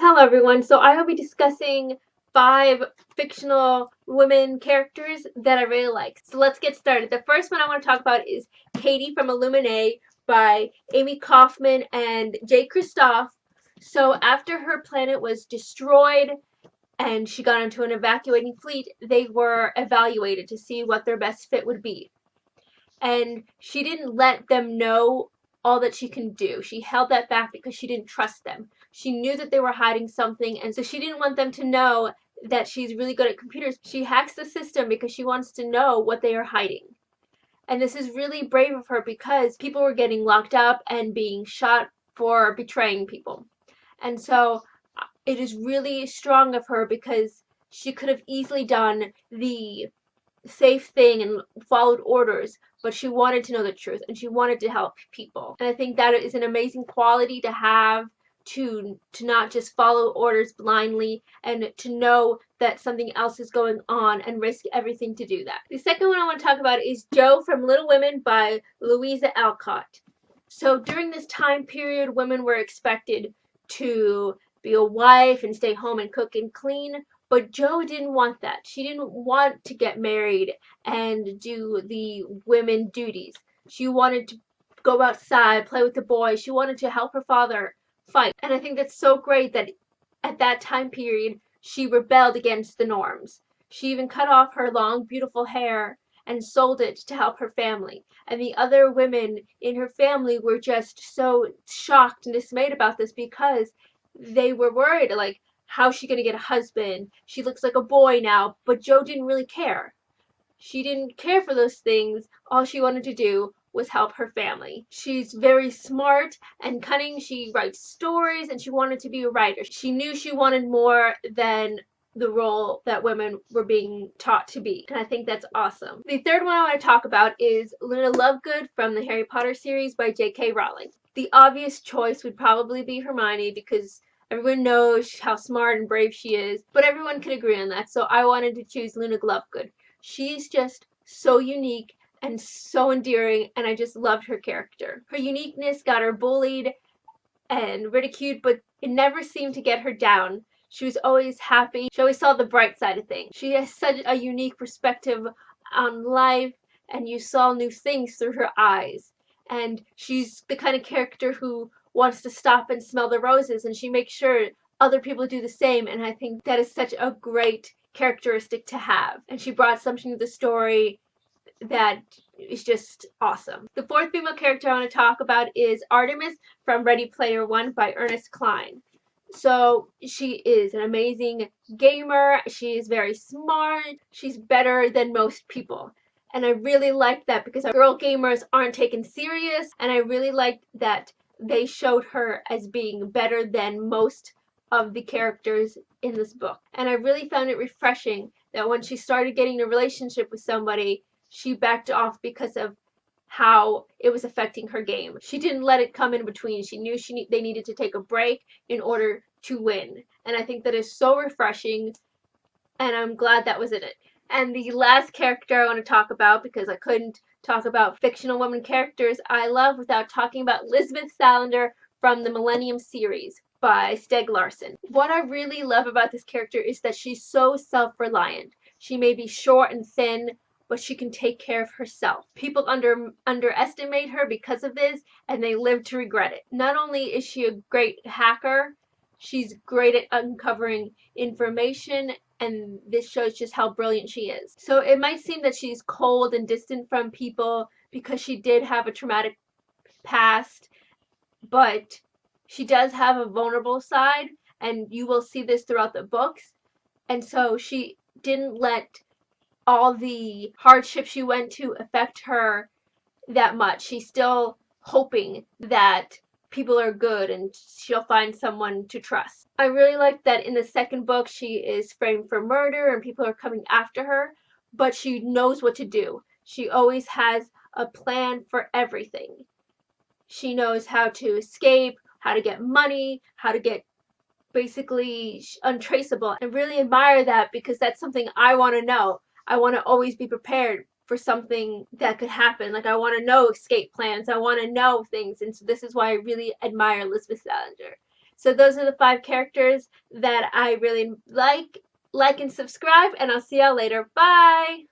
Hello everyone, so I will be discussing 5 fictional women characters that I really like. So let's get started. The first one I want to talk about is Katie from Illuminae by Amy Kaufman and Jay Kristoff. So after her planet was destroyed and she got into an evacuating fleet, they were evaluated to see what their best fit would be. And she didn't let them know all that she can do. She held that back because she didn't trust them. She knew that they were hiding something, and so she didn't want them to know that she's really good at computers. She hacks the system because she wants to know what they are hiding. And this is really brave of her because people were getting locked up and being shot for betraying people. And so it is really strong of her because she could have easily done the safe thing and followed orders, but she wanted to know the truth and she wanted to help people. And I think that is an amazing quality to have, to not just follow orders blindly and to know that something else is going on and risk everything to do that. The second one I want to talk about is Jo from Little Women by Louisa Alcott. So during this time period, women were expected to be a wife and stay home and cook and clean, but Jo didn't want that. She didn't want to get married and do the women duties. She wanted to go outside, play with the boys. She wanted to help her father fight. And I think that's so great that at that time period, she rebelled against the norms. She even cut off her long, beautiful hair and sold it to help her family. And the other women in her family were just so shocked and dismayed about this because they were worried, like, how's she going to get a husband? She looks like a boy now. But Jo didn't really care. She didn't care for those things. All she wanted to do was help her family. She's very smart and cunning. She writes stories and she wanted to be a writer. She knew she wanted more than the role that women were being taught to be. And I think that's awesome. The third one I want to talk about is Luna Lovegood from the Harry Potter series by J.K. Rowling. The obvious choice would probably be Hermione because everyone knows how smart and brave she is, but everyone can agree on that, so I wanted to choose Luna Lovegood. She's just so unique and so endearing, and I just loved her character. Her uniqueness got her bullied and ridiculed, but it never seemed to get her down. She was always happy. She always saw the bright side of things. She has such a unique perspective on life, and you saw new things through her eyes. And she's the kind of character who wants to stop and smell the roses, and she makes sure other people do the same, and I think that is such a great characteristic to have. And she brought something to the story that is just awesome. The fourth female character I want to talk about is Artemis from Ready Player One by Ernest Cline. So she is an amazing gamer. She is very smart. She's better than most people. And I really liked that because girl gamers aren't taken serious, and I really liked that they showed her as being better than most of the characters in this book. And I really found it refreshing that when she started getting a relationship with somebody, she backed off because of how it was affecting her game. She didn't let it come in between. She knew they needed to take a break in order to win. And I think that is so refreshing, and I'm glad that was in it. And the last character I want to talk about, because I couldn't talk about fictional women characters I love without talking about Lisbeth Salander from the Millennium series by Stieg Larsson. What I really love about this character is that she's so self-reliant. She may be short and thin, but she can take care of herself. People underestimate her because of this, and they live to regret it. Not only is she a great hacker, she's great at uncovering information, and this shows just how brilliant she is. So it might seem that she's cold and distant from people because she did have a traumatic past, but she does have a vulnerable side, and you will see this throughout the books. And so she didn't let all the hardships she went to affect her that much. She's still hoping that people are good and she'll find someone to trust. I really like that in the second book she is framed for murder and people are coming after her, but she knows what to do. She always has a plan for everything. She knows how to escape, how to get money, how to get basically untraceable. I really admire that because that's something I want to know. I want to always be prepared for something that could happen. Like, I want to know escape plans. I want to know things. And so this is why I really admire Lisbeth Salander. So those are the 5 characters that I really like. Like and subscribe, and I'll see y'all later. Bye!